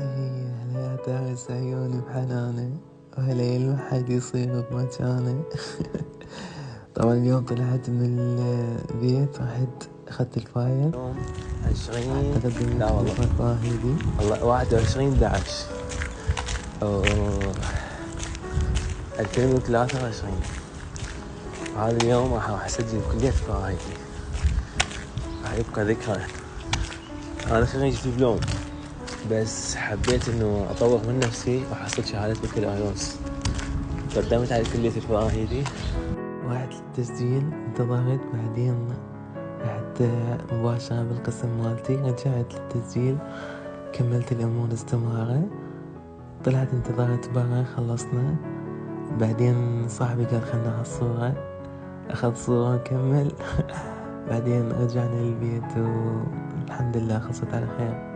إيه هلا يا داعس عيوني بحنانه، وهلا يلمح حد يصير بمكانه. طبعا اليوم طلعت من البيت، رحت أخذت الفايل يوم حتى 20. أقدم لا والله، الرفاهي والله 21/11 أو 2023. هذا اليوم راح أسجل كلية فرايدي، راح يبقى ذكرى. أنا خريج دبلوم، بس حبيت إنه أطور من نفسي وأحصل شهادة بكالوريوس. قدمت على كلية الفراهيدي، رحت للتسجيل، انتظرت، بعدين رحت مباشرة بالقسم مالتي، رجعت للتسجيل، كملت الأمور استمرارة، طلعت انتظرت برا، خلصنا. بعدين صاحبي قال خلنا ناخذ صورة، أخذ صورة وكمل. بعدين رجعنا للبيت والحمد لله خلصت على خير.